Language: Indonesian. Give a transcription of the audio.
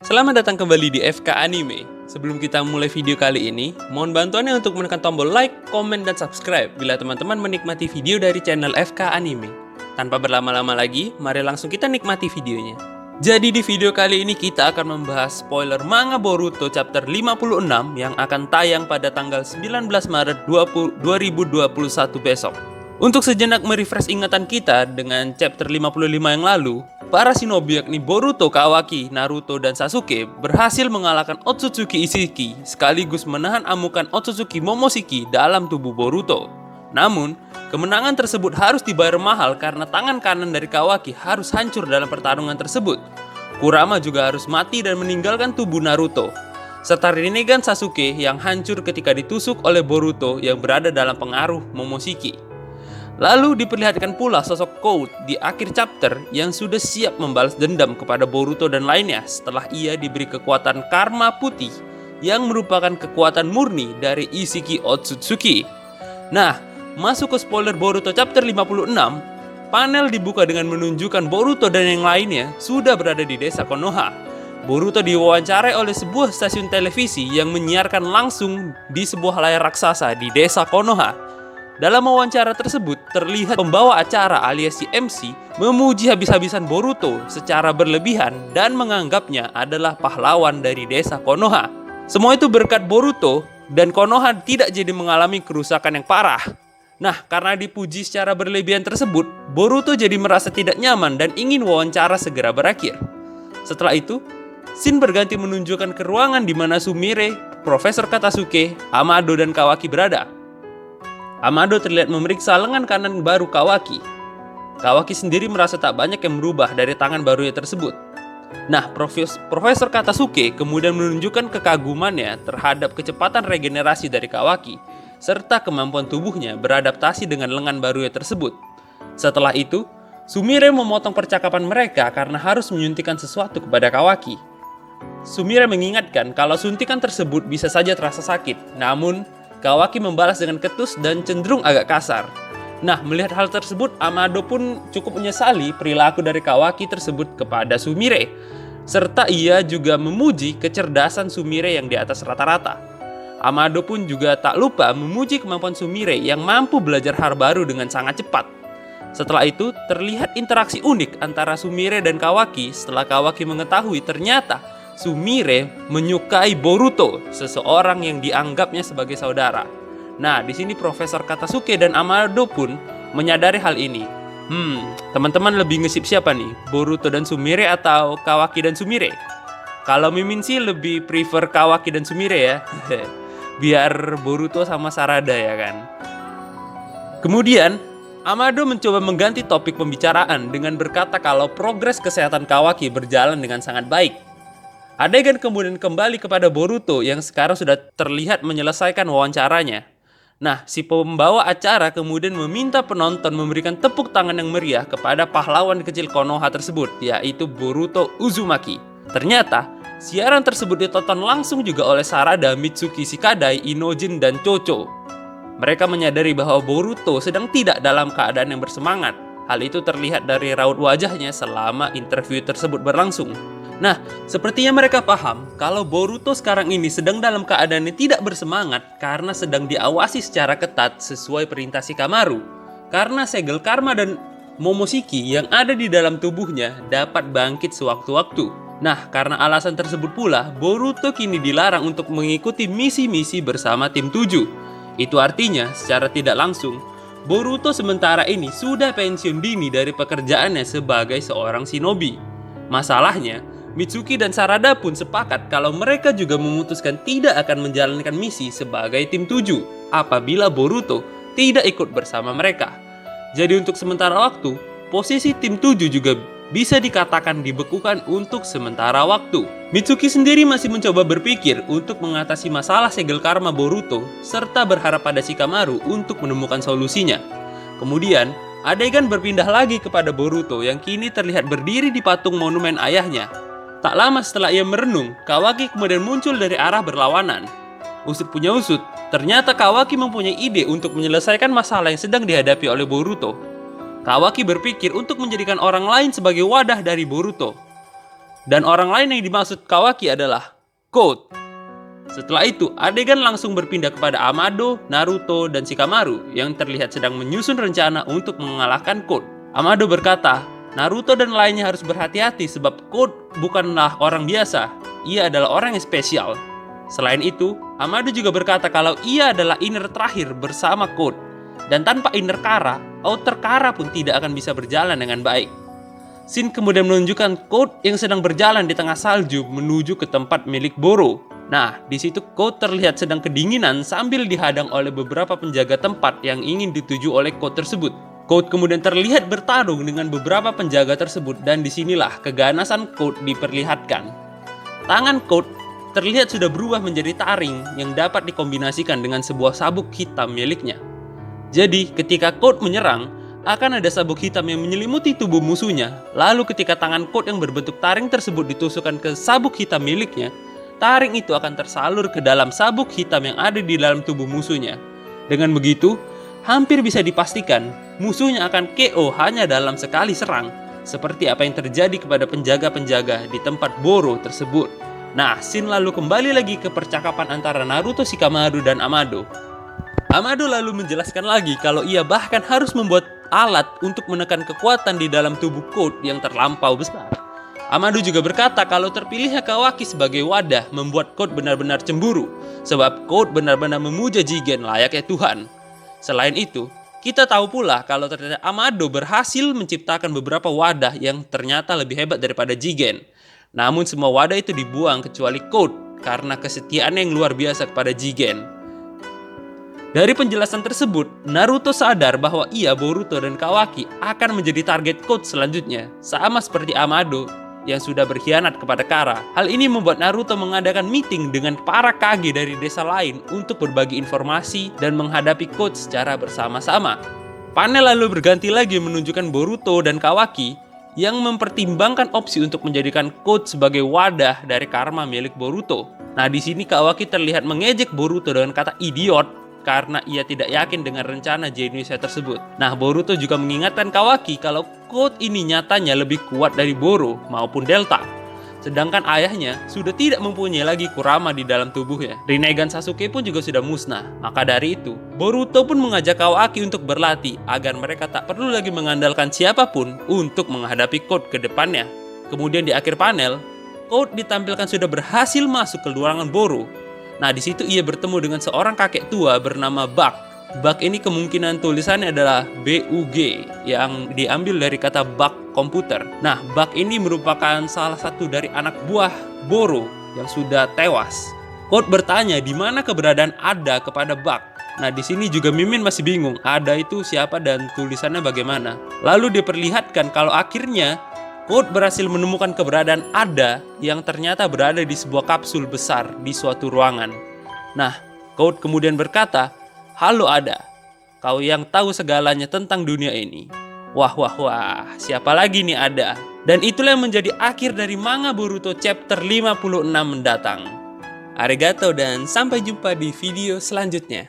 Selamat datang kembali di FK Anime. Sebelum kita mulai video kali ini, mohon bantuannya untuk menekan tombol like, komen, dan subscribe bila teman-teman menikmati video dari channel FK Anime. Tanpa berlama-lama lagi, mari langsung kita nikmati videonya. Jadi di video kali ini kita akan membahas spoiler manga Boruto chapter 56 yang akan tayang pada tanggal 19 Maret 2021 besok. Untuk sejenak merefresh ingatan kita dengan chapter 55 yang lalu, para shinobi yakni Boruto, Kawaki, Naruto, dan Sasuke berhasil mengalahkan Otsutsuki Ishiki sekaligus menahan amukan Otsutsuki Momoshiki dalam tubuh Boruto. Namun, kemenangan tersebut harus dibayar mahal karena tangan kanan dari Kawaki harus hancur dalam pertarungan tersebut. Kurama juga harus mati dan meninggalkan tubuh Naruto, serta Rinnegan Sasuke yang hancur ketika ditusuk oleh Boruto yang berada dalam pengaruh Momoshiki. Lalu diperlihatkan pula sosok Code di akhir chapter yang sudah siap membalas dendam kepada Boruto dan lainnya setelah ia diberi kekuatan karma putih yang merupakan kekuatan murni dari Ishiki Otsutsuki. Nah, masuk ke spoiler Boruto chapter 56, panel dibuka dengan menunjukkan Boruto dan yang lainnya sudah berada di desa Konoha. Boruto diwawancarai oleh sebuah stasiun televisi yang menyiarkan langsung di sebuah layar raksasa di desa Konoha. Dalam wawancara tersebut, terlihat pembawa acara alias si MC memuji habis-habisan Boruto secara berlebihan dan menganggapnya adalah pahlawan dari desa Konoha. Semua itu berkat Boruto dan Konoha tidak jadi mengalami kerusakan yang parah. Nah, karena dipuji secara berlebihan tersebut, Boruto jadi merasa tidak nyaman dan ingin wawancara segera berakhir. Setelah itu, scene berganti menunjukkan ke ruangan di mana Sumire, Profesor Katasuke, Amado, dan Kawaki berada. Amado terlihat memeriksa lengan kanan baru Kawaki. Kawaki sendiri merasa tak banyak yang berubah dari tangan barunya tersebut. Nah, Profesor Katasuke kemudian menunjukkan kekagumannya terhadap kecepatan regenerasi dari Kawaki, serta kemampuan tubuhnya beradaptasi dengan lengan barunya tersebut. Setelah itu, Sumire memotong percakapan mereka karena harus menyuntikkan sesuatu kepada Kawaki. Sumire mengingatkan kalau suntikan tersebut bisa saja terasa sakit, namun Kawaki membalas dengan ketus dan cenderung agak kasar. Nah, melihat hal tersebut, Amado pun cukup menyesali perilaku dari Kawaki tersebut kepada Sumire. Serta ia juga memuji kecerdasan Sumire yang di atas rata-rata. Amado pun juga tak lupa memuji kemampuan Sumire yang mampu belajar hal baru dengan sangat cepat. Setelah itu, terlihat interaksi unik antara Sumire dan Kawaki setelah Kawaki mengetahui ternyata Sumire menyukai Boruto, seseorang yang dianggapnya sebagai saudara. Nah, di sini Profesor Katasuke dan Amado pun menyadari hal ini. Teman-teman lebih ngesip siapa nih? Boruto dan Sumire atau Kawaki dan Sumire? Kalau Mimin sih lebih prefer Kawaki dan Sumire ya. Biar Boruto sama Sarada ya kan. Kemudian, Amado mencoba mengganti topik pembicaraan dengan berkata kalau progres kesehatan Kawaki berjalan dengan sangat baik. Adegan kemudian kembali kepada Boruto yang sekarang sudah terlihat menyelesaikan wawancaranya. Nah, si pembawa acara kemudian meminta penonton memberikan tepuk tangan yang meriah kepada pahlawan kecil Konoha tersebut, yaitu Boruto Uzumaki. Ternyata, siaran tersebut ditonton langsung juga oleh Sarada, Mitsuki Shikadai, Inojin, dan Chocho. Mereka menyadari bahwa Boruto sedang tidak dalam keadaan yang bersemangat. Hal itu terlihat dari raut wajahnya selama interview tersebut berlangsung. Nah, sepertinya mereka paham kalau Boruto sekarang ini sedang dalam keadaan yang tidak bersemangat karena sedang diawasi secara ketat sesuai perintah Shikamaru. Karena segel karma dan Momoshiki yang ada di dalam tubuhnya dapat bangkit sewaktu-waktu. Nah, karena alasan tersebut pula, Boruto kini dilarang untuk mengikuti misi-misi bersama tim 7. Itu artinya, secara tidak langsung, Boruto sementara ini sudah pensiun dini dari pekerjaannya sebagai seorang shinobi. Masalahnya, Mitsuki dan Sarada pun sepakat kalau mereka juga memutuskan tidak akan menjalankan misi sebagai tim 7 apabila Boruto tidak ikut bersama mereka. Jadi untuk sementara waktu, posisi tim 7 juga bisa dikatakan dibekukan untuk sementara waktu. Mitsuki sendiri masih mencoba berpikir untuk mengatasi masalah segel karma Boruto serta berharap pada Shikamaru untuk menemukan solusinya. Kemudian, adegan berpindah lagi kepada Boruto yang kini terlihat berdiri di patung monumen ayahnya. Tak lama setelah ia merenung, Kawaki kemudian muncul dari arah berlawanan. Usut punya usut, ternyata Kawaki mempunyai ide untuk menyelesaikan masalah yang sedang dihadapi oleh Boruto. Kawaki berpikir untuk menjadikan orang lain sebagai wadah dari Boruto. Dan orang lain yang dimaksud Kawaki adalah Code. Setelah itu, adegan langsung berpindah kepada Amado, Naruto, dan Shikamaru yang terlihat sedang menyusun rencana untuk mengalahkan Code. Amado berkata, Naruto dan lainnya harus berhati-hati sebab Code bukanlah orang biasa. Ia adalah orang yang spesial. Selain itu, Amado juga berkata kalau ia adalah inner terakhir bersama Code. Dan tanpa inner Kara, outer Kara pun tidak akan bisa berjalan dengan baik. Shin kemudian menunjukkan Code yang sedang berjalan di tengah salju menuju ke tempat milik Boro. Nah, di situ Code terlihat sedang kedinginan sambil dihadang oleh beberapa penjaga tempat yang ingin dituju oleh Code tersebut. Code kemudian terlihat bertarung dengan beberapa penjaga tersebut dan disinilah keganasan Code diperlihatkan. Tangan Code terlihat sudah berubah menjadi taring yang dapat dikombinasikan dengan sebuah sabuk hitam miliknya. Jadi, ketika Code menyerang, akan ada sabuk hitam yang menyelimuti tubuh musuhnya. Lalu ketika tangan Code yang berbentuk taring tersebut ditusukkan ke sabuk hitam miliknya, taring itu akan tersalur ke dalam sabuk hitam yang ada di dalam tubuh musuhnya. Dengan begitu, hampir bisa dipastikan musuhnya akan KO hanya dalam sekali serang, seperti apa yang terjadi kepada penjaga-penjaga di tempat Boro tersebut. Nah, Shin lalu kembali lagi ke percakapan antara Naruto, Shikamaru, dan Amado. Amado lalu menjelaskan lagi kalau ia bahkan harus membuat alat untuk menekan kekuatan di dalam tubuh Code yang terlampau besar. Amado juga berkata kalau terpilihnya Kawaki sebagai wadah membuat Code benar-benar cemburu, sebab Code benar-benar memuja Jigen layaknya Tuhan. Selain itu, kita tahu pula kalau ternyata Amado berhasil menciptakan beberapa wadah yang ternyata lebih hebat daripada Jigen. Namun semua wadah itu dibuang kecuali Code karena kesetiaannya yang luar biasa kepada Jigen. Dari penjelasan tersebut, Naruto sadar bahwa ia, Boruto, dan Kawaki akan menjadi target Code selanjutnya, sama seperti Amado yang sudah berkhianat kepada Kara. Hal ini membuat Naruto mengadakan meeting dengan para Kage dari desa lain untuk berbagi informasi dan menghadapi Code secara bersama-sama. Panel lalu berganti lagi menunjukkan Boruto dan Kawaki yang mempertimbangkan opsi untuk menjadikan Code sebagai wadah dari karma milik Boruto. Nah, di sini Kawaki terlihat mengejek Boruto dengan kata idiot karena ia tidak yakin dengan rencana jeniusnya tersebut. Nah, Boruto juga mengingatkan Kawaki kalau Code ini nyatanya lebih kuat dari Boro maupun Delta. Sedangkan ayahnya sudah tidak mempunyai lagi Kurama di dalam tubuhnya. Rinnegan Sasuke pun juga sudah musnah. Maka dari itu, Boruto pun mengajak Kawaki untuk berlatih agar mereka tak perlu lagi mengandalkan siapapun untuk menghadapi Code ke depannya. Kemudian di akhir panel, Code ditampilkan sudah berhasil masuk ke ruangan Boro. Nah, di situ ia bertemu dengan seorang kakek tua bernama Bug. Bug ini kemungkinan tulisannya adalah BUG yang diambil dari kata bug komputer. Nah, Bug ini merupakan salah satu dari anak buah Boro yang sudah tewas. Code bertanya di mana keberadaan Ada kepada Bug. Nah, di sini juga Mimin masih bingung Ada itu siapa dan tulisannya bagaimana. Lalu diperlihatkan kalau akhirnya Code berhasil menemukan keberadaan Ada yang ternyata berada di sebuah kapsul besar di suatu ruangan. Nah, Code kemudian berkata, "Halo Ada, kau yang tahu segalanya tentang dunia ini." Wah, siapa lagi nih Ada? Dan itulah yang menjadi akhir dari manga Boruto chapter 56 mendatang. Arigato dan sampai jumpa di video selanjutnya.